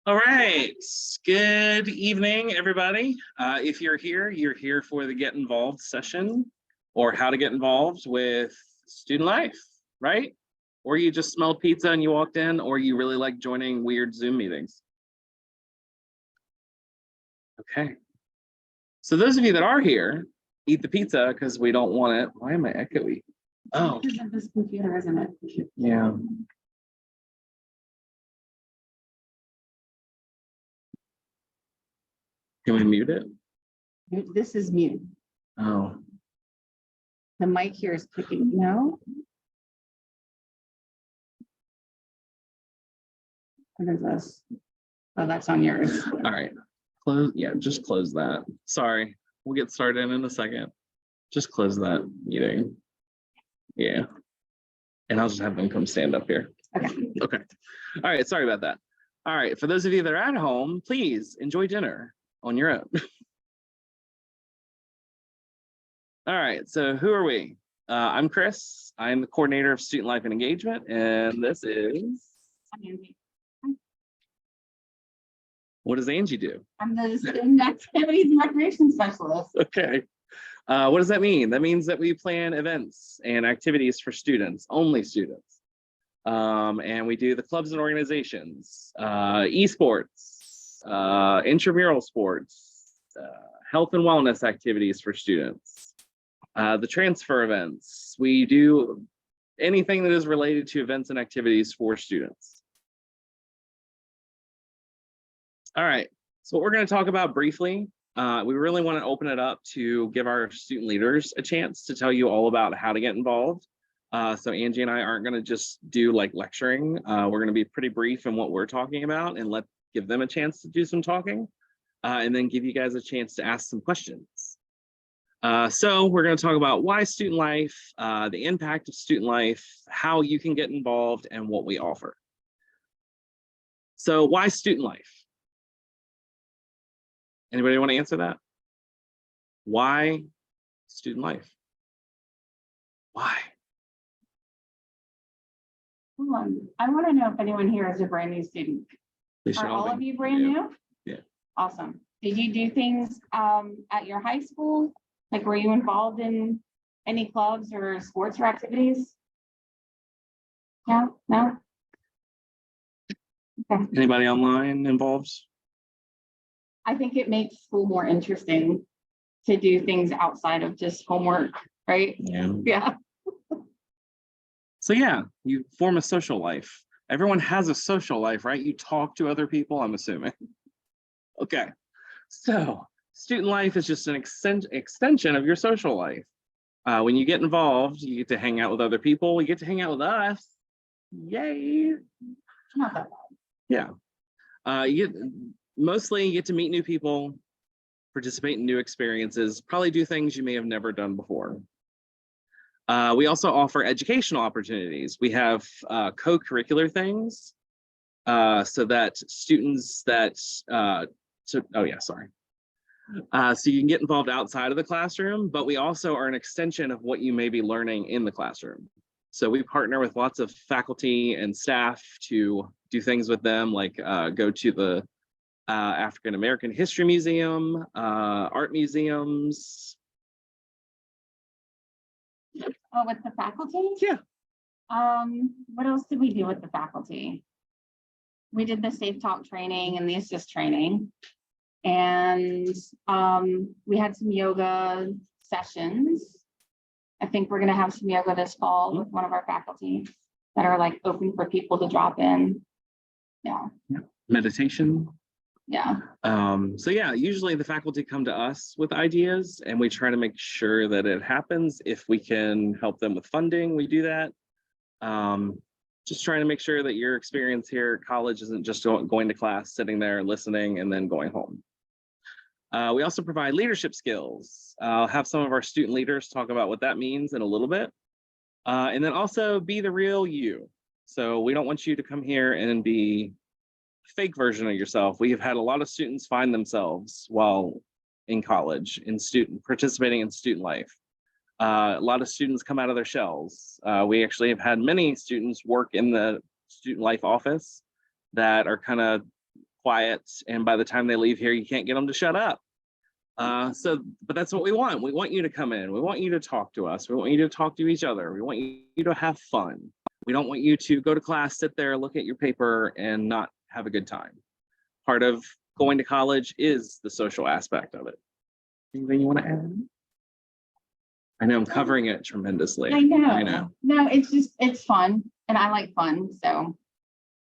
All right. Good evening, everybody. If you're here for the Get Involved session or how to get involved with student life, right? Or you just smelled pizza and you walked in, or you really like joining weird Zoom meetings. Okay. So those of you that are here, eat the pizza because we don't want it. Why am I echoey? Oh, Because of this computer, isn't it? yeah. Can we mute it? This is mute. Oh, The mic here is picking, no? What is this? Oh, that's on yours. all right. Close. Yeah, just close that. Sorry. We'll get started in a second. Just close that meeting. Yeah. And I'll just have them come stand up here. Okay. Okay. All right. Sorry about that. All right. For those of you that are at home, please enjoy dinner on your own. All right. So who are we? I'm Chris. I'm the coordinator of student life and engagement. And this is, what does Angie do? I'm the student activities and recreation specialist. Okay. What does that mean? That means that we plan events and activities for students, only students. And we do the clubs and organizations, esports, intramural sports, health and wellness activities for students, the transfer events. We do anything that is related to events and activities for students. All right, so what we're going to talk about briefly, we really want to open it up to give our student leaders a chance to tell you all about how to get involved. So Angie and I aren't going to just do like lecturing. We're going to be pretty brief in what we're talking about and give them a chance to do some talking, and then give you guys a chance to ask some questions. So we're going to talk about why student life, the impact of student life, how you can get involved, and what we offer. So why student life? Anybody want to answer that? Why student life? Why? I want to know if anyone here is a brand new student. Are all of you brand new? Yeah. Awesome. Did you do things at your high school? Like, were you involved in any clubs or sports or activities? No? Okay. Anybody online involved? I think it makes school more interesting to do things outside of just homework, right? Yeah. Yeah. So yeah, you form a social life. Everyone has a social life, right? You talk to other people, I'm assuming. Okay, so student life is just an extension of your social life. When you get involved, you get to hang out with other people. You get to hang out with us. Yay. Not that Yeah. Mostly you get to meet new people, participate in new experiences, probably do things you may have never done before. We also offer educational opportunities. We have co-curricular things so that students that, so you can get involved outside of the classroom, but we also are an extension of what you may be learning in the classroom. So we partner with lots of faculty and staff to do things with them, like go to the African American History Museum, art museums. Oh, with the faculty? Yeah. What else did we do with the faculty? We did the Safe Talk training and the Assist training. And we had some yoga sessions. I think we're gonna have some yoga this fall with one of our faculty that are like open for people to drop in. Yeah. Meditation. Yeah. So yeah, usually the faculty come to us with ideas and we try to make sure that it happens. If we can help them with funding, we do that. Just trying to make sure that your experience here at college isn't just going to class, sitting there, listening, and then going home. We also provide leadership skills. I'll have some of our student leaders talk about what that means in a little bit. And then also be the real you. So we don't want you to come here and be fake version of yourself. We have had a lot of students find themselves while in college, participating in student life. A lot of students come out of their shells. We actually have had many students work in the student life office that are kind of quiet, and by the time they leave here, you can't get them to shut up. But that's what we want. We want you to come in. We want you to talk to us. We want you to talk to each other. We want you to have fun. We don't want you to go to class, sit there, look at your paper, and not have a good time. Part of going to college is the social aspect of it. Anything you want to add? I know I'm covering it tremendously. I know. I know. No, it's fun, and I like fun, so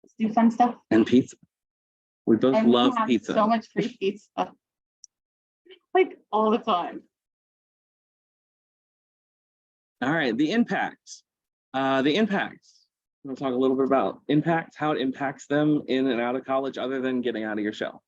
let's do fun stuff. And pizza. We both And we love have pizza. so much free pizza, like all the time. All right, the impact. The impact. We'll talk a little bit about impact, how it impacts them in and out of college, other than getting out of your shell.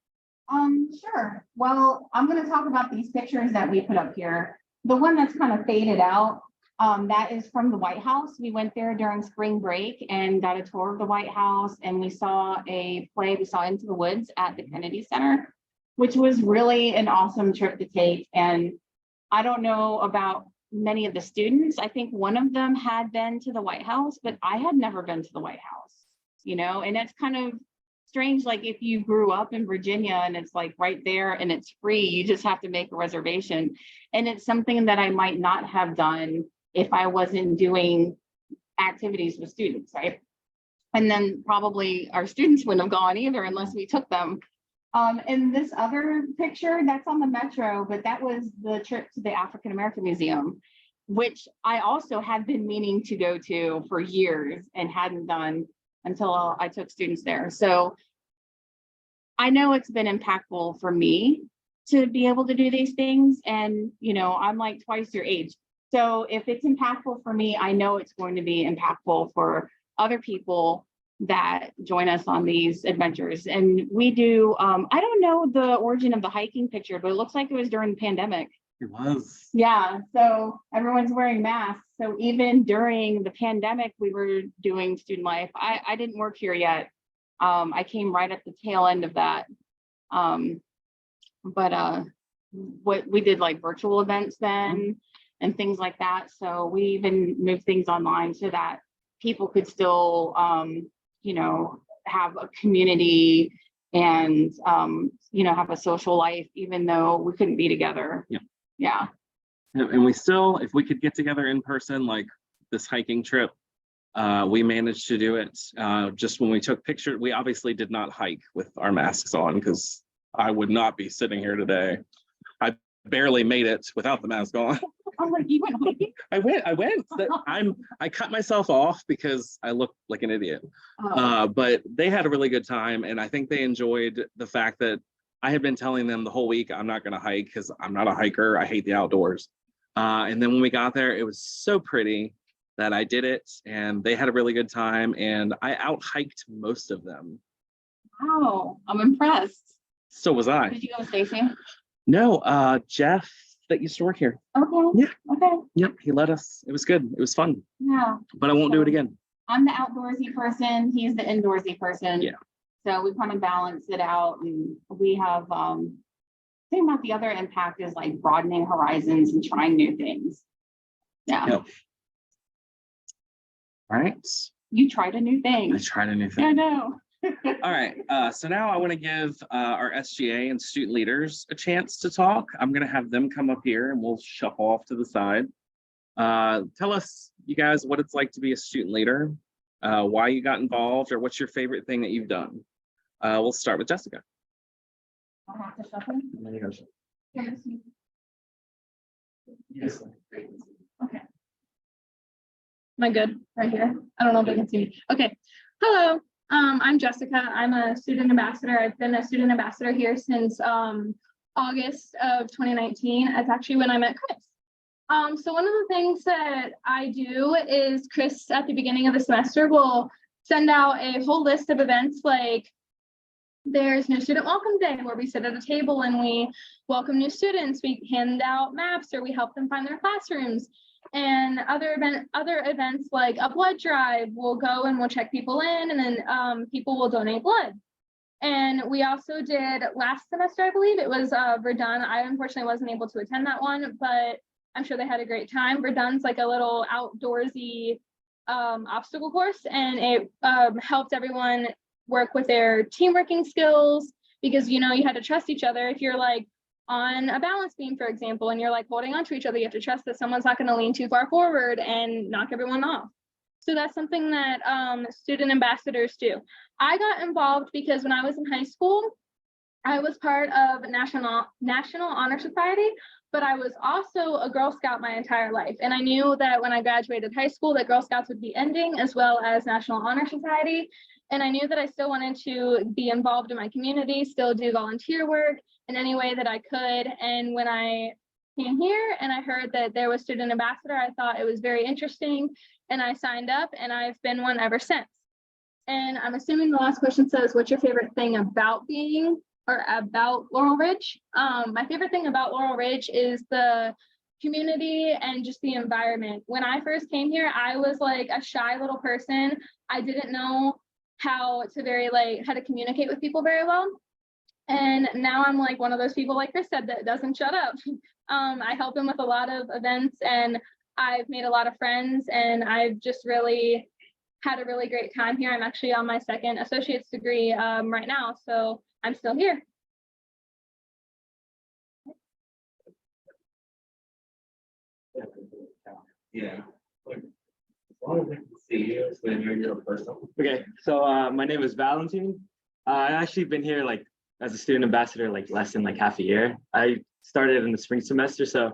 Sure. Well, I'm gonna talk about these pictures that we put up here. The one that's kind of faded out, that is from the White House. We went there during spring break and got a tour of the White House, and we saw a play. We saw Into the Woods at the Kennedy Center, which was really an awesome trip to take. And I don't know about many of the students. I think one of them had been to the White House, but I had never been to the White House, and that's kind of strange. Like if you grew up in Virginia and it's like right there and it's free, you just have to make a reservation. And it's something that I might not have done if I wasn't doing activities with students, right? And then probably our students wouldn't have gone either unless we took them. And this other picture, that's on the Metro, but that was the trip to the African American Museum, which I also had been meaning to go to for years and hadn't done until I took students there. So I know it's been impactful for me to be able to do these things. And, I'm like twice your age. So if it's impactful for me, I know it's going to be impactful for other people that join us on these adventures. And we do, I don't know the origin of the hiking picture, but it looks like it was during the pandemic. It was. Yeah, so everyone's wearing masks. So even during the pandemic, we were doing student life. I didn't work here yet. I came right at the tail end of that. But what we did like virtual events then and things like that. So we even moved things online so that people could still, have a community and, have a social life, even though we couldn't be together. Yeah. Yeah. And we still, if we could get together in person, like this hiking trip, we managed to do it. Just when we took pictures, we obviously did not hike with our masks on because I would not be sitting here today. I barely made it without the mask on. I'm like, you went hiking? I went. I cut myself off because I looked like an idiot. But they had a really good time, and I think they enjoyed the fact that I had been telling them the whole week I'm not going to hike because I'm not a hiker. I hate the outdoors. And then when we got there, it was so pretty that I did it, and they had a really good time, and I out-hiked most of them. Wow, I'm impressed. So was I. Did you go with Stacy? No, Jeff that used to work here. Okay. Yeah. Okay. Yep, he let us. It was good. It was fun. Yeah. But I won't do it again. I'm the outdoorsy person. He's the indoorsy person. Yeah. So we kind of balance it out, and we have thing about the other impact is like broadening horizons and trying new things. Yeah. Yep. All right. You tried a new thing. I tried a new thing. I know. All right. So now I want to give our SGA and student leaders a chance to talk. I'm going to have them come up here and we'll shuffle off to the side. Tell us, you guys, what it's like to be a student leader, why you got involved, or what's your favorite thing that you've done. We'll start with Jessica. I'll have to shuffle. Yes. Okay. Am I good right here? I don't know if they can see me. Okay. Hello. I'm Jessica. I'm a student ambassador. I've been a student ambassador here since August of 2019. That's actually when I met Chris. So one of the things that I do is Chris at the beginning of the semester will send out a whole list of events, like there's New Student Welcome Day, where we sit at a table and we welcome new students. We hand out maps or we help them find their classrooms. And other events like a blood drive, we'll go and we'll check people in, and then people will donate blood. And we also did last semester, I believe it was Verdun. I unfortunately wasn't able to attend that one, but I'm sure they had a great time. Verdun's like a little outdoorsy obstacle course, and it helped everyone work with their team working skills, because, you know, you had to trust each other. If you're like on a balance beam, for example, and you're like holding on to each other, you have to trust that someone's not going to lean too far forward and knock everyone off. So that's something that student ambassadors do. I got involved because when I was in high school, I was part of National Honor Society, but I was also a Girl Scout my entire life. And I knew that when I graduated high school that Girl Scouts would be ending, as well as National Honor Society. And I knew that I still wanted to be involved in my community, still do volunteer work in any way that I could. And when I came here and I heard that there was student ambassador, I thought it was very interesting, and I signed up, and I've been one ever since. And I'm assuming the last question says, what's your favorite thing about being or about Laurel Ridge? My favorite thing about Laurel Ridge is the community and just the environment. When I first came here, I was like a shy little person. I didn't know how to communicate with people very well. And now I'm like one of those people, like Chris said, that doesn't shut up. I help him with a lot of events, and I've made a lot of friends, and I've just really had a really great time here. I'm actually on my second associate's degree right now, so I'm still here. Yeah. See you when you're a person. Okay, so my name is Valentine. I've actually been here like as a student ambassador like less than like half a year. I started in the spring semester, so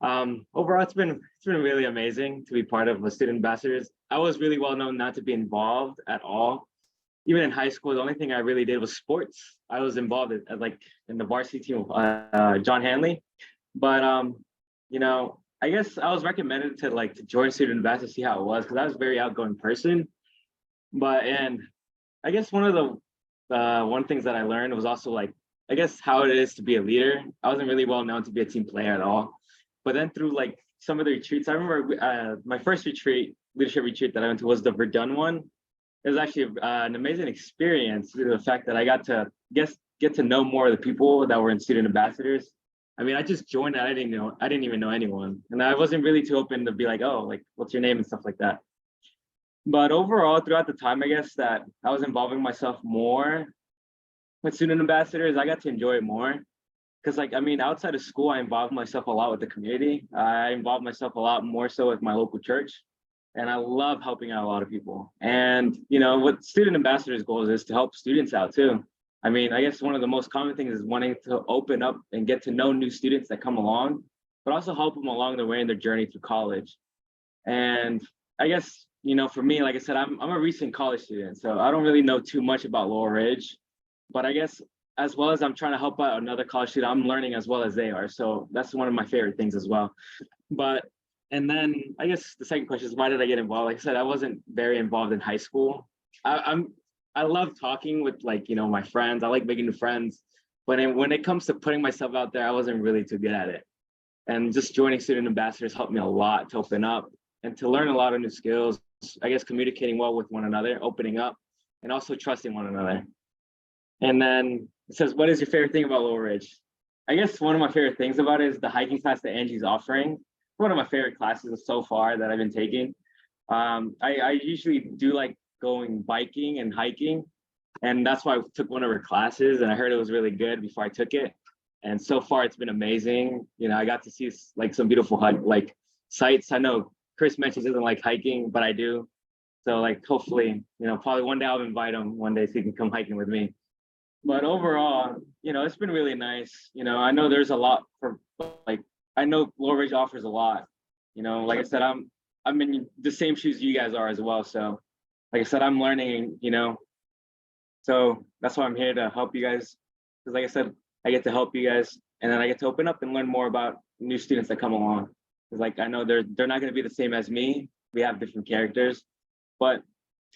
overall it's been really amazing to be part of a student ambassadors. I was really well known not to be involved at all. Even in high school, the only thing I really did was sports. I was involved in the varsity team of John Hanley, but you know, I guess I was recommended to join student ambassador to see how it was, because I was a very outgoing person. And I guess one of the things that I learned was also I guess how it is to be a leader. I wasn't really well known to be a team player at all. But then through some of the retreats, I remember my first leadership retreat that I went to was the Verdun one. It was actually an amazing experience due to the fact that I got to get to know more of the people that were in student ambassadors. I mean, I just joined it. I didn't even know anyone. And I wasn't really too open to be like, oh, like, what's your name and stuff like that. But overall, throughout the time, I guess that I was involving myself more with student ambassadors, I got to enjoy it more. Because outside of school, I involved myself a lot with the community. I involved myself a lot more so with my local church. And I love helping out a lot of people. And, what student ambassadors' goals is to help students out too. I guess one of the most common things is wanting to open up and get to know new students that come along, but also help them along the way in their journey through college. And I guess, for me, like I said, I'm a recent college student, so I don't really know too much about Laurel Ridge, but I guess as well as I'm trying to help out another college student, I'm learning as well as they are. So that's one of my favorite things as well. And then I guess the second question is, why did I get involved? Like I said, I wasn't very involved in high school. I love talking with my friends. I like making new friends. But when it comes to putting myself out there, I wasn't really too good at it. And just joining student ambassadors helped me a lot to open up and to learn a lot of new skills. I guess communicating well with one another, opening up, and also trusting one another. And then it says, what is your favorite thing about Laurel Ridge? I guess one of my favorite things about it is the hiking class that Angie's offering. One of my favorite classes so far that I've been taking. I usually do like going biking and hiking, and that's why I took one of her classes, and I heard it was really good before I took it. And so far it's been amazing. I got to see some beautiful sights. I know Chris mentions doesn't like hiking, but I do. So hopefully, probably one day I'll invite him one day so he can come hiking with me. But overall, it's been really nice. I know there's a lot I know Laurel Ridge offers a lot. Like I said, I'm in the same shoes you guys are as well. So like I said, I'm learning, so that's why I'm here to help you guys. Because like I said, I get to help you guys, and then I get to open up and learn more about new students that come along. Because I know they're not going to be the same as me. We have different characters, but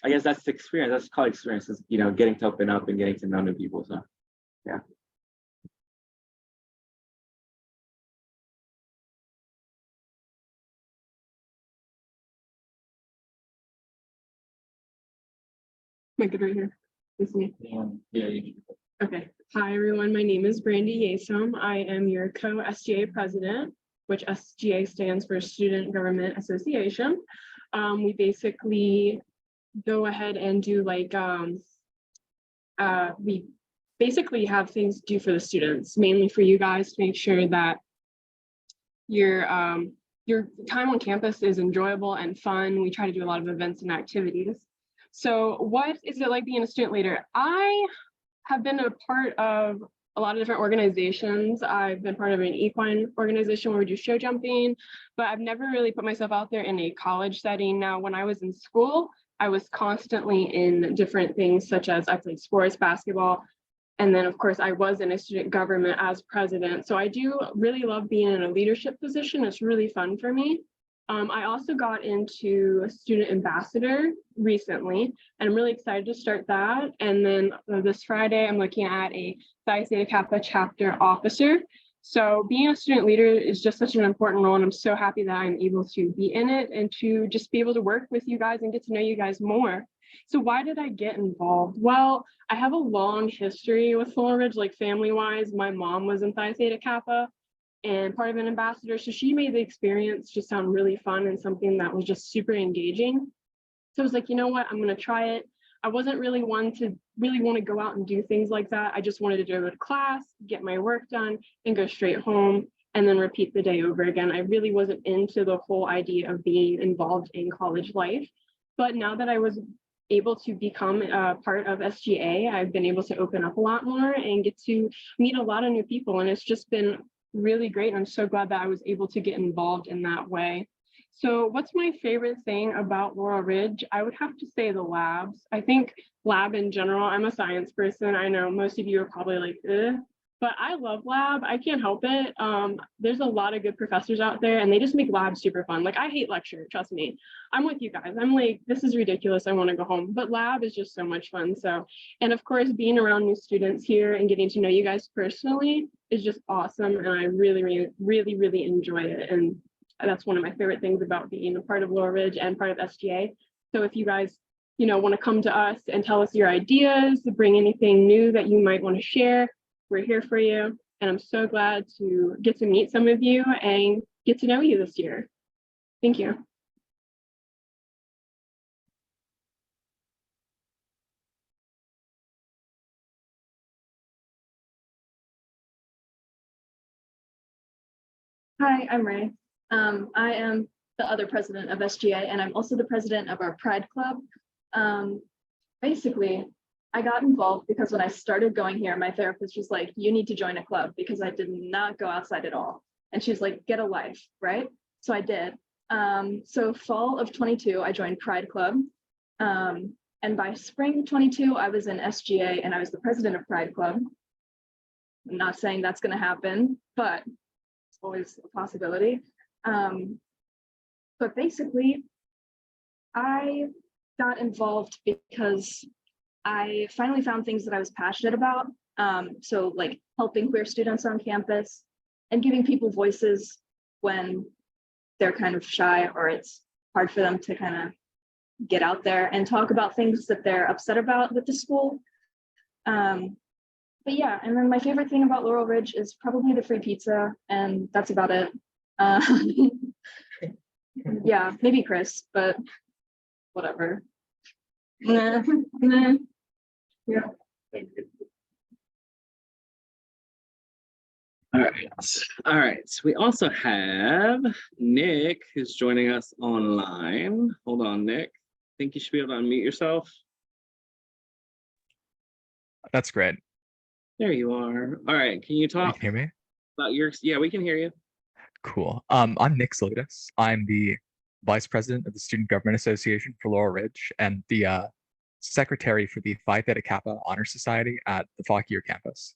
I guess that's the experience. That's college experience, is getting to open up and getting to know new people. So yeah. Am I good right here? This is me. Yeah. Okay. Hi, everyone. My name is Brandy Yasom. I am your co-SGA president, which SGA stands for Student Government Association. We basically go ahead and do we basically have things to do for the students, mainly for you guys to make sure that your time on campus is enjoyable and fun. We try to do a lot of events and activities. So what is it like being a student leader? I have been a part of a lot of different organizations. I've been part of an equine organization where we do show jumping, but I've never really put myself out there in a college setting. Now, when I was in school, I was constantly in different things, such as I played sports, basketball, and then of course I was in a student government as president. So I do really love being in a leadership position. It's really fun for me. I also got into a student ambassador recently, and I'm really excited to start that. And then this Friday, I'm looking at a Psi Theta Kappa chapter officer. So being a student leader is just such an important role, and I'm so happy that I'm able to be in it and to just be able to work with you guys and get to know you guys more. So why did I get involved? Well, I have a long history with Laurel Ridge, like family-wise. My mom was in Psi Theta Kappa and part of an ambassador. So she made the experience just sound really fun and something that was just super engaging. So I was like, you know what, I'm going to try it. I wasn't really one to really want to go out and do things like that. I just wanted to go to class, get my work done, and go straight home and then repeat the day over again. I really wasn't into the whole idea of being involved in college life. But now that I was able to become a part of SGA, I've been able to open up a lot more and get to meet a lot of new people. And it's just been really great. I'm so glad that I was able to get involved in that way. So what's my favorite thing about Laurel Ridge? I would have to say the labs. I think lab in general, I'm a science person. I know most of you are probably like, eh, but I love lab. I can't help it. There's a lot of good professors out there and they just make lab super fun. Like I hate lecture, trust me. I'm with you guys. I'm like, this is ridiculous. I want to go home, but lab is just so much fun. So, and of course, being around new students here and getting to know you guys personally is just awesome. And I really enjoy it. And that's one of my favorite things about being a part of Laurel Ridge and part of SGA. So if you guys, want to come to us and tell us your ideas, bring anything new that you might want to share, we're here for you. And I'm so glad to get to meet some of you and get to know you this year. Thank you. Hi, I'm Ray. I am the other president of SGA, and I'm also the president of our Pride Club. Basically, I got involved because when I started going here, my therapist was like, you need to join a club because I did not go outside at all. And she's like, get a life, right? So I did. So fall of 22, I joined Pride Club. And by spring 22, I was in SGA and I was the president of Pride Club. I'm not saying that's going to happen, but it's always a possibility. But basically, I got involved because I finally found things that I was passionate about. So like helping queer students on campus and giving people voices when they're kind of shy or it's hard for them to kind of get out there and talk about things that they're upset about with the school. But yeah, and then my favorite thing about Laurel Ridge is probably the free pizza, and that's about it. Yeah, maybe Chris, but whatever. Nah. Yeah. All right. So we also have Nick who's joining us online. Hold on, Nick. Think you should be able to unmute yourself. That's great. There you are. All right. Can you You talk can hear me? about your? Yeah, we can hear you. Cool. I'm Nick Salidas. I'm the Vice President of the Student Government Association for Laurel Ridge and the Secretary for the Phi Theta Kappa Honor Society at the Fauquier campus.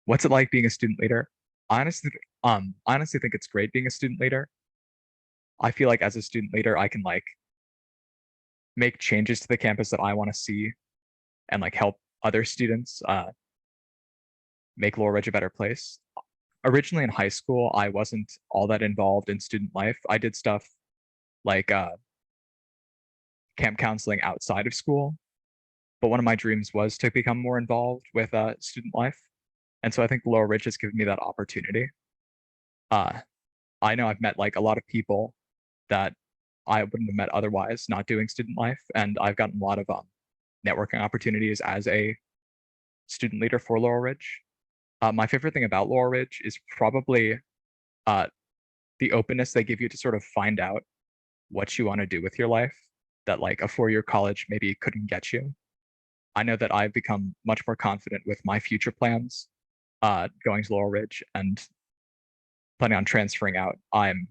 What's it like being a student leader? I honestly think it's great being a student leader. I feel like as a student leader, I can like make changes to the campus that I want to see and like help other students make Laurel Ridge a better place. Originally in high school, I wasn't all that involved in student life. I did stuff like camp counseling outside of school, but one of my dreams was to become more involved with student life. And so I think Laurel Ridge has given me that opportunity. I know I've met like a lot of people that I wouldn't have met otherwise not doing student life, and I've gotten a lot of networking opportunities as a student leader for Laurel Ridge. My favorite thing about Laurel Ridge is probably the openness they give you to sort of find out what you want to do with your life that like a four-year college maybe couldn't get you. I know that I've become much more confident with my future plans going to Laurel Ridge and planning on transferring out. I'm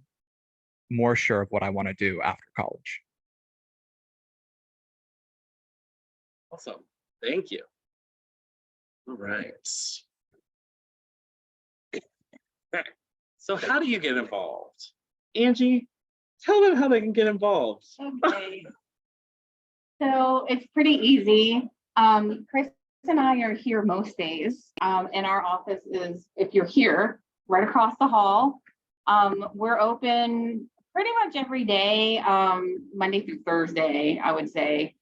more sure of what I want to do after college. Awesome. Thank you. All right. Okay. So how do you get involved? Angie, tell them how they can get involved. Okay. So it's pretty easy. Chris and I are here most days. And our office is, if you're here, right across the hall. We're open pretty much every day, Monday through Thursday, I would say.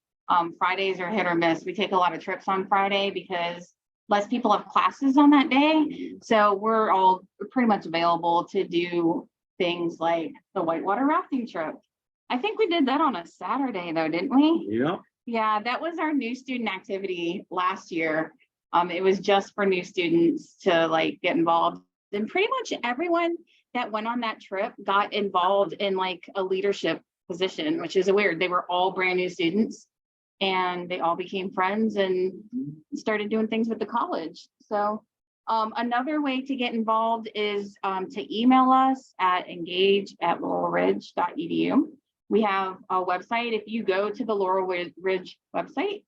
Fridays are hit or miss. We take a lot of trips on Friday because less people have classes on that day. So we're all pretty much available to do things like the whitewater rafting trip. I think we did that on a Saturday though, didn't we? Yeah. Yeah, that was our new student activity last year. It was just for new students to like get involved. And pretty much everyone that went on that trip got involved in like a leadership position, which is weird. They were all brand new students and they all became friends and started doing things with the college. So another way to get involved is to email us at engage@laurelridge.edu. We have a website. If you go to the Laurel Ridge website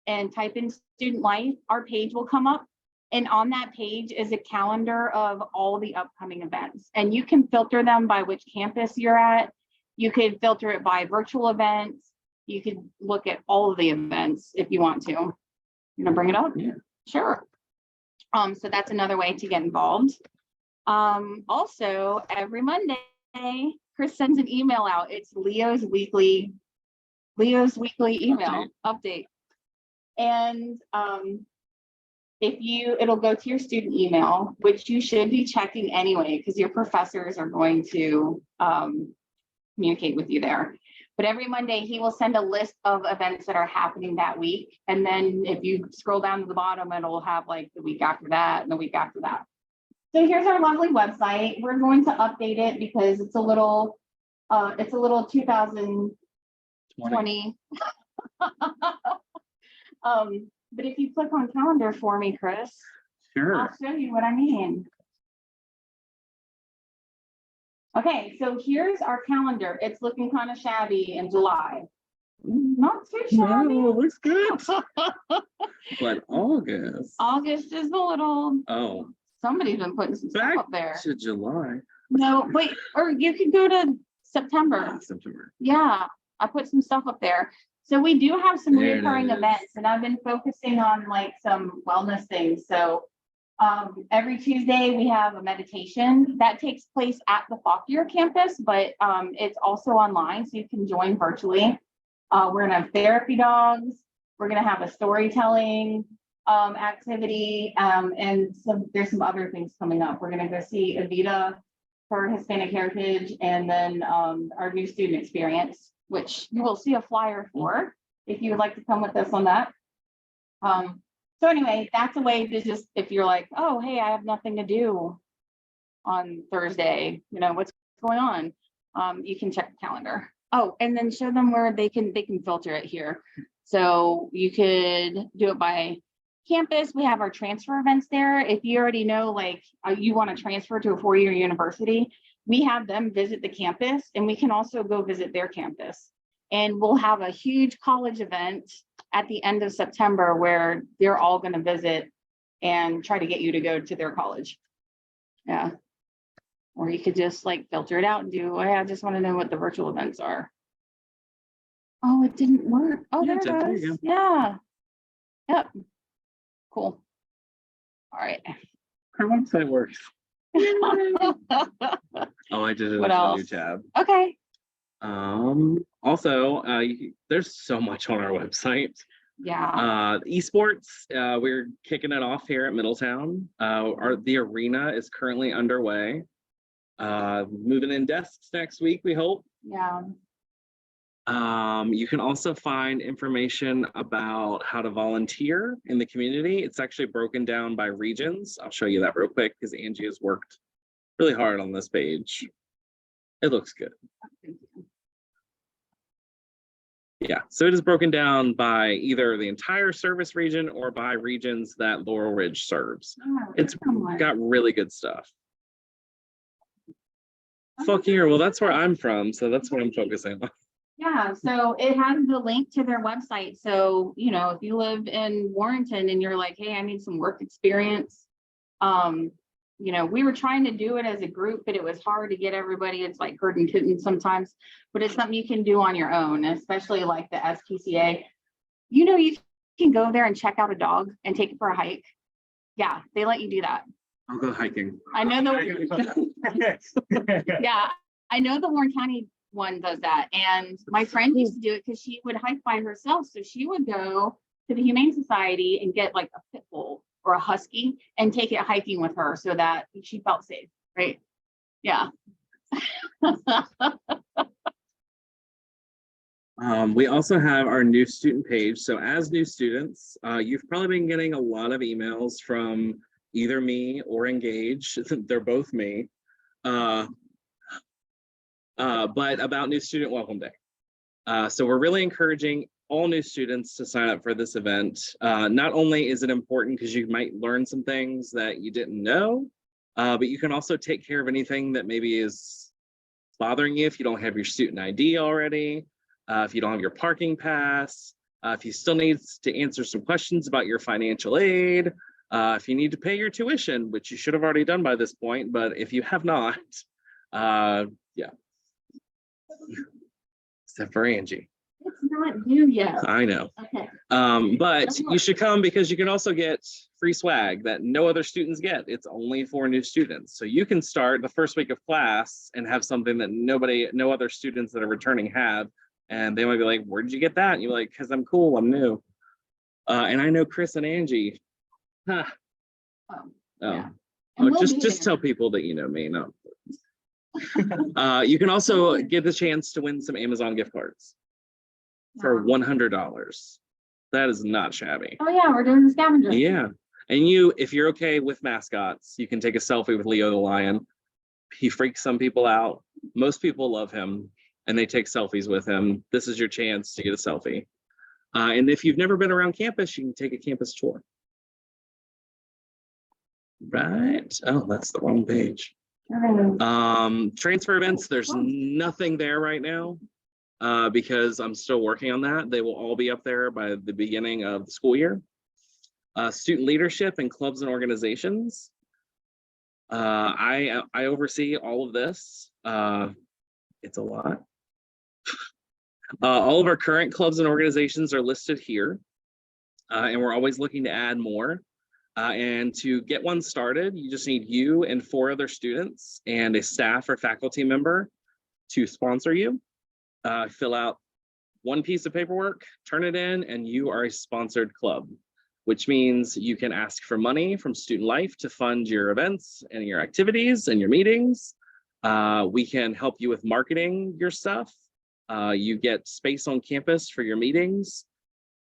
and type in student life, our page will come up. And on that page is a calendar of all the upcoming events. And you can filter them by which campus you're at. You could filter it by virtual events. You could look at all of the events if you want to. You gonna bring it up? Yeah. Sure. So that's another way to get involved. Also, every Monday, Chris sends an email out. It's Leo's weekly email update. And it'll go to your student email, which you should be checking anyway, because your professors are going to communicate with you there. But every Monday, he will send a list of events that are happening that week. And then if you scroll down to the bottom, it'll have like the week after that and the week after that. So here's our lovely website. We're going to update it because it's a little 2020. But if you click on calendar for me, Chris, Sure. I'll show you what I mean. Okay, so here's our calendar. It's looking kind of shabby in July. Not too shabby. No, it looks good. But August. August is a little, Oh, somebody's been putting some stuff back up there. to July. No, wait, or you could go to September. September. Yeah, I put some stuff up there. So we do have some There it recurring is. events and I've been focusing on like some wellness things. So every Tuesday we have a meditation that takes place at the Fauquier campus, but it's also online, so you can join virtually. We're gonna have therapy dogs. We're gonna have a storytelling activity, and there's some other things coming up. We're gonna go see Evita for Hispanic Heritage, and then our new student experience, which you will see a flyer for if you would like to come with us on that. So anyway, that's a way to just, if you're like, oh, hey, I have nothing to do on Thursday, you know, what's going on? You can check the calendar. Oh, and then show them where they can filter it here. So you could do it by campus. We have our transfer events there. If you already know, like you want to transfer to a four-year university, we have them visit the campus and we can also go visit their campus. And we'll have a huge college event at the end of September where they're all going to visit and try to get you to go to their college. Yeah. Or you could just like filter it out and do, I just want to know what the virtual events are. Oh, it didn't work. Oh, Yeah, there there it you goes. Yeah. Yep. Cool. All right. Our website works. Oh, I did it What as a new else? tab. Okay. Also, there's so much on our website. Yeah. Esports, we're kicking it off here at Middletown. The arena is currently underway. Moving in desks next week, we hope. Yeah. You can also find information about how to volunteer in the community. It's actually broken down by regions. I'll show you that real quick because Angie has worked really hard on this page. It looks good. Yeah, so it is broken down by either the entire service region or by regions that Laurel Ridge serves. It's got really good stuff. Fuck here, well, that's where I'm from, so that's what I'm focusing on. Yeah, so it has the link to their website. So, you know, if you live in Warrenton and you're like, hey, I need some work experience. You know, we were trying to do it as a group, but it was hard to get everybody. It's like herding kittens sometimes, but it's something you can do on your own, especially like the SPCA. You know, you can go there and check out a dog and take it for a hike. Yeah, they let you do that. I'll go hiking. I know yeah, I know the Warren County one does that. And my friend used to do it because she would hike by herself. So she would go to the Humane Society and get like a pit bull or a husky and take it hiking with her so that she felt safe, right? Yeah. We also have our new student page. So as new students, you've probably been getting a lot of emails from either me or Engage. They're both me. But about new student welcome day. So we're really encouraging all new students to sign up for this event. Not only is it important because you might learn some things that you didn't know, but you can also take care of anything that maybe is bothering you if you don't have your student ID already, if you don't have your parking pass, if you still need to answer some questions about your financial aid, if you need to pay your tuition, which you should have already done by this point, but if you have not, yeah. Except for Angie. It's not due yet. I know. Okay. But you should come because you can also get free swag that no other students get. It's only for new students. So you can start the first week of class and have something that no other students that are returning have. And they might be like, where did you get that? And you're like, because I'm cool, I'm new. And I know Chris and Angie. Huh. Oh, Oh. yeah. Oh, And we'll just be there. tell people that you know me. No. You can also get the chance to win some Amazon gift cards for Wow. $100. That is not shabby. Oh yeah, we're doing the scavenger. Yeah. And if you're okay with mascots, you can take a selfie with Leo the lion. He freaks some people out. Most people love him and they take selfies with him. This is your chance to get a selfie. And if you've never been around campus, you can take a campus tour. Right. Oh, that's the wrong page. Transfer events, there's nothing there right now because I'm still working on that. They will all be up there by the beginning of the school year. Student leadership and clubs and organizations. I oversee all of this. It's a lot. All of our current clubs and organizations are listed here, and we're always looking to add more. And to get one started, you just need you and 4 other students and a staff or faculty member to sponsor you. Fill out one piece of paperwork, turn it in, and you are a sponsored club, which means you can ask for money from Student Life to fund your events and your activities and your meetings. We can help you with marketing your stuff. You get space on campus for your meetings.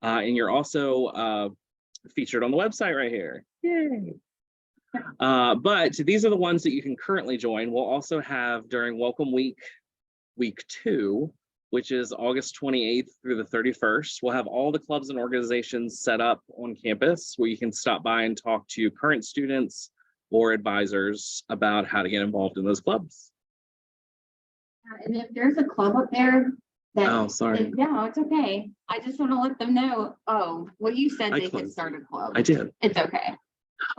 And you're also featured on the website right here. Yay. But these are the ones that you can currently join. We'll also have during Welcome Week, week 2, which is August 28th through the 31st. We'll have all the clubs and organizations set up on campus where you can stop by and talk to current students or advisors about how to get involved in those clubs. And if there's a club up there that. Oh, sorry. No, it's okay. I just want to let them know, oh, well, you said I they could closed start a club. I did. It's okay.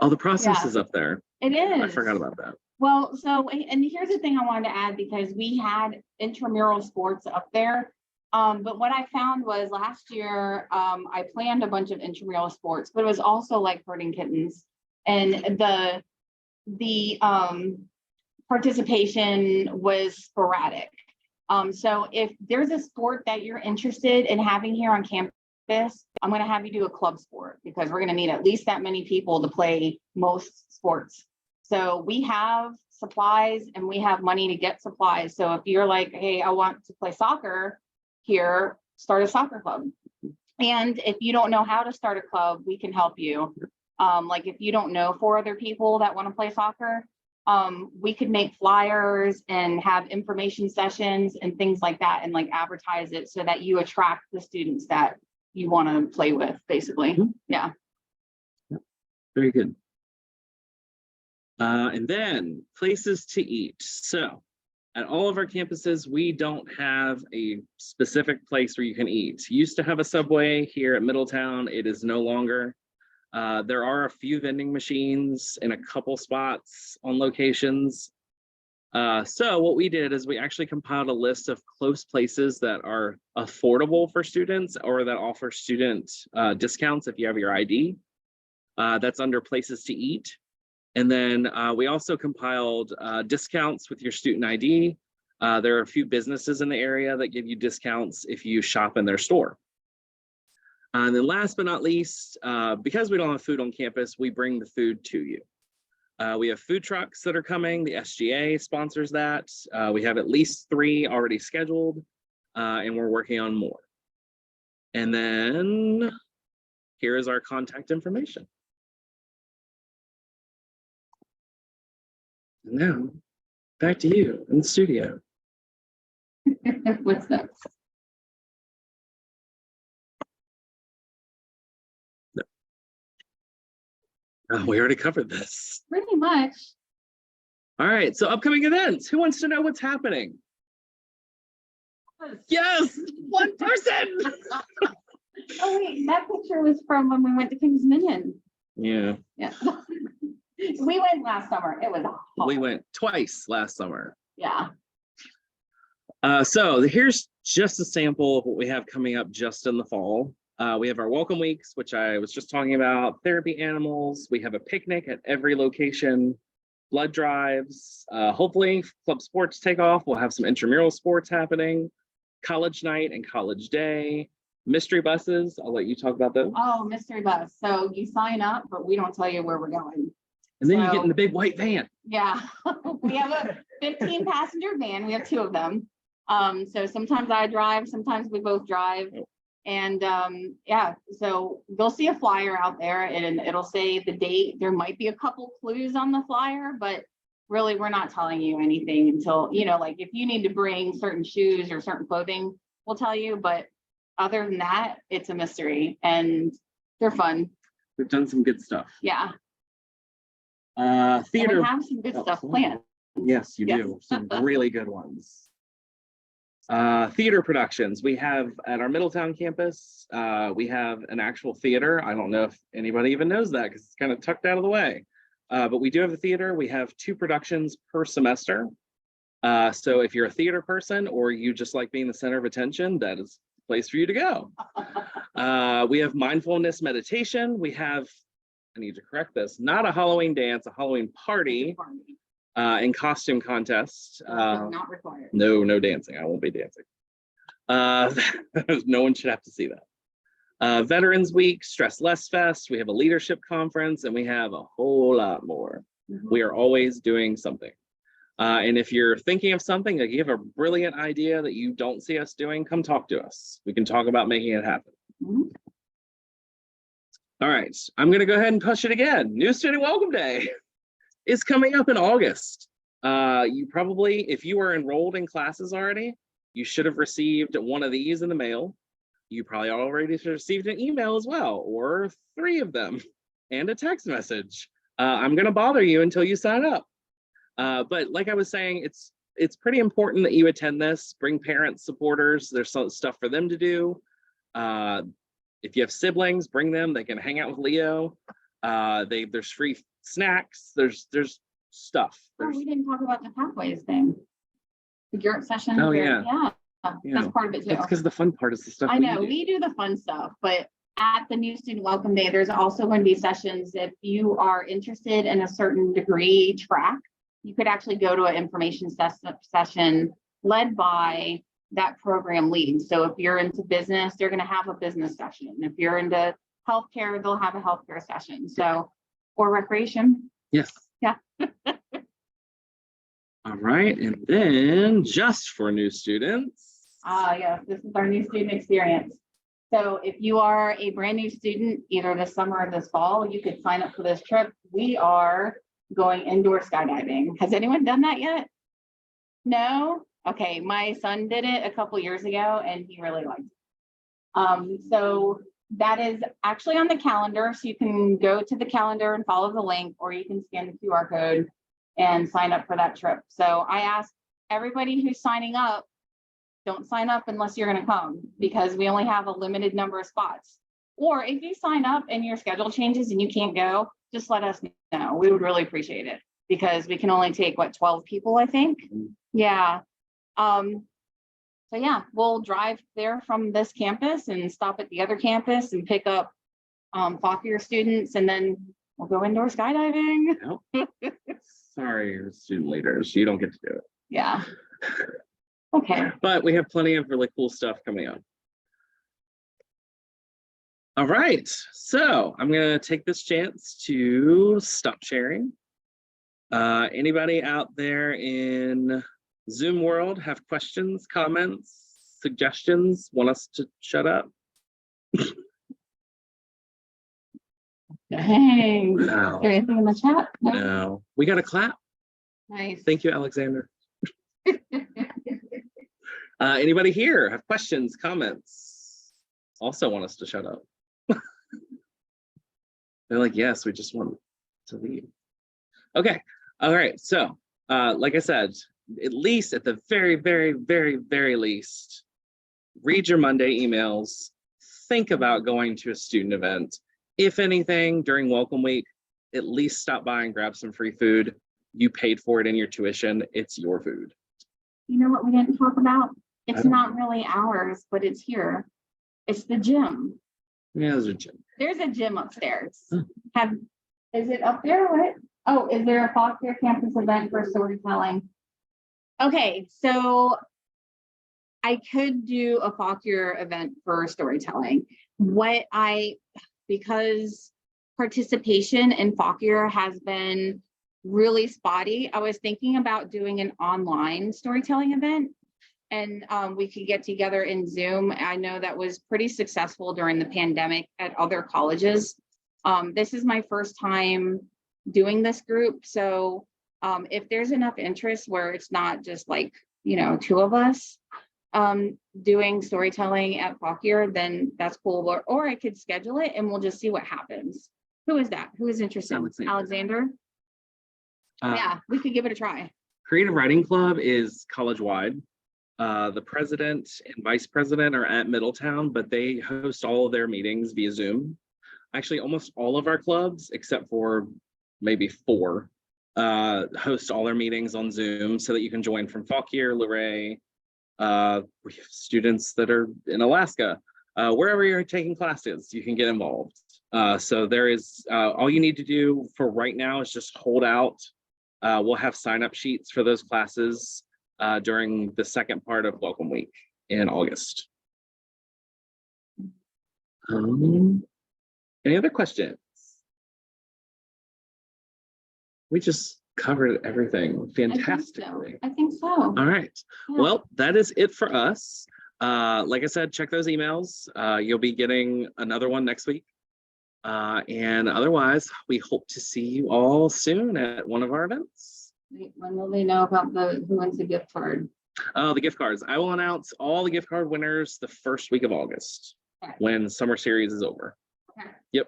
Oh, the process Yeah. is up there. It is. I forgot about that. Well, so, and here's the thing I wanted to add, because we had intramural sports up there. But what I found was last year, I planned a bunch of intramural sports, but it was also like herding kittens. And the participation was sporadic. So if there's a sport that you're interested in having here on campus, I'm going to have you do a club sport, because we're going to need at least that many people to play most sports. So we have supplies and we have money to get supplies. So if you're like, hey, I want to play soccer, here, start a soccer club. And if you don't know how to start a club, we can help you. Like if you don't know 4 other people that want to play soccer, we could make flyers and have information sessions and things like that and like advertise it so that you attract the students that you want to play with, basically. Mhm. Yeah. Very good. And then places to eat. So at all of our campuses, we don't have a specific place where you can eat. Used to have a Subway here at Middletown. It is no longer. There are a few vending machines in a couple spots on locations. So what we did is we actually compiled a list of close places that are affordable for students or that offer student discounts if you have your ID. That's under places to eat. And then we also compiled discounts with your student ID. There are a few businesses in the area that give you discounts if you shop in their store. And then last but not least, because we don't have food on campus, we bring the food to you. We have food trucks that are coming. The SGA sponsors that. We have at least 3 already scheduled, and we're working on more. And then here is our contact information. And now, back to you in the studio. What's next? Oh, we already covered this. Pretty much. All right, so upcoming events. Who wants to know what's happening? Yes, one person. Oh wait, that picture was from when we went to King's Dominion. Yeah, Yeah. We went last summer. It was hot. we went twice last summer. Yeah. So here's just a sample of what we have coming up just in the fall. We have our welcome weeks, which I was just talking about, therapy animals. We have a picnic at every location, blood drives. Hopefully club sports take off. We'll have some intramural sports happening, college night and college day, mystery buses. I'll let you talk about those. Oh, mystery bus. So you sign up, but we don't tell you where we're going. And then you so- get in the big white van. Yeah. We have a 15 passenger van. We have 2 of them. So sometimes I drive, sometimes we both drive. And yeah, so you'll see a flyer out there and it'll say the date. There might be a couple clues on the flyer, but really we're not telling you anything until, you know, like if you need to bring certain shoes or certain clothing, we'll tell you. But other than that, it's a mystery and they're fun. We've done some good stuff. Yeah. And Theater. we have some good Oh, stuff cool. planned. Yes, you Yes. do. Some really good ones. Theater productions. We have at our Middletown campus, we have an actual theater. I don't know if anybody even knows that because it's kind of tucked out of the way. But we do have a theater. We have 2 productions per semester. So if you're a theater person or you just like being the center of attention, that is the place for you to go. We have mindfulness meditation. We have, I need to correct this, not a Halloween dance, a Halloween party. And costume contest. Not required. No dancing. I won't be dancing. No one should have to see that. Veterans Week, Stress Less Fest. We have a leadership conference, and we have a whole lot more. We are always doing something. And if you're thinking of something, like you have a brilliant idea that you don't see us doing, come talk to us. We can talk about making it happen. Mhm. All right, I'm going to go ahead and push it again. New Student Welcome Day is coming up in August. You probably, if you were enrolled in classes already, you should have received one of these in the mail. You probably already received an email as well, or 3 of them, and a text message. I'm going to bother you until you sign up. But like I was saying, it's pretty important that you attend this. Bring parents, supporters. There's some stuff for them to do. If you have siblings, bring them. They can hang out with Leo. There's free snacks. There's stuff. Oh, we didn't talk about the pathways thing. The Garrett session. Oh, where- yeah. Yeah, that's part of it too. That's because the fun part is the stuff I we know, do. we do the fun stuff, but at the New Student Welcome Day, there's also going to be sessions. If you are interested in a certain degree track, you could actually go to an information session led by that program lead. So if you're into business, they're going to have a business session. If you're into healthcare, they'll have a healthcare session. So, or recreation. Yes. Yeah. All right, and then just for new students, Yes, this is our new student experience. So if you are a brand new student, either this summer or this fall, you could sign up for this trip. We are going indoor skydiving. Has anyone done that yet? No? Okay, my son did it a couple years ago and he really liked it. So that is actually on the calendar. So you can go to the calendar and follow the link, or you can scan the QR code and sign up for that trip. So I asked everybody who's signing up, don't sign up unless you're gonna come, because we only have a limited number of spots. Or if you sign up and your schedule changes and you can't go, just let us know. We would really appreciate it, because we can only take, what, 12 people, I think? Yeah. So yeah, we'll drive there from this campus and stop at the other campus and pick up Fauquier students, and then we'll go indoor skydiving. Sorry, student leaders, you don't get to do it. Yeah. Okay. But we have plenty of really cool stuff coming up. All right, so I'm gonna take this chance to stop sharing. Anybody out there in Zoom world have questions, comments, suggestions, want us to shut up? Dang. Is No, there anything in the chat? No? no, we got a clap. Nice. Thank you, Alexander. Anybody here have questions, comments? Also want us to shut up? They're like, yes, we just want to leave. Okay, all right. So, like I said, at least at the very, very, very, very least, read your Monday emails. Think about going to a student event. If anything, during Welcome Week, at least stop by and grab some free food. You paid for it in your tuition. It's your food. You know what we didn't talk about? I It's don't not really ours, but it's here. It's the gym. Yeah, there's a gym. There's a gym upstairs. Hmm. Is it up there? What? Oh, is there a Fauquier campus event for storytelling? Okay, so I could do a Fauquier event for storytelling. Because participation in Fauquier has been really spotty, I was thinking about doing an online storytelling event. And we could get together in Zoom. I know that was pretty successful during the pandemic at other colleges. This is my first time doing this group. So if there's enough interest where it's not just like, you know, two of us doing storytelling at Fauquier, then that's cool. Or I could schedule it and we'll just see what happens. Who is that? Who is interested? Alexander? Yeah, we could give it a try. Creative Writing Club is college-wide. The president and vice president are at Middletown, but they host all of their meetings via Zoom. Actually, almost all of our clubs, except for maybe 4, host all their meetings on Zoom so that you can join from Fauquier, Luray. We have students that are in Alaska. Wherever you're taking classes, you can get involved. So there is, all you need to do for right now is just hold out. We'll have sign-up sheets for those classes during the second part of Welcome Week in August. Any other questions? We just covered everything fantastically. I think so. All right. Yeah. Well, that is it for us. Like I said, check those emails. You'll be getting another one next week. And otherwise, we hope to see you all soon at one of our events. When will they know about who wins the gift card? Oh, the gift cards. I will announce all the gift card winners the first week of August Okay. when summer series is over. Okay. Yep.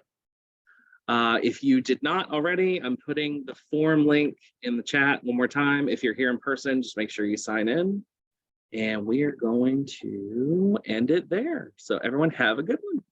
If you did not already, I'm putting the form link in the chat one more time. If you're here in person, just make sure you sign in. And we are going to end it there. So everyone have a good one.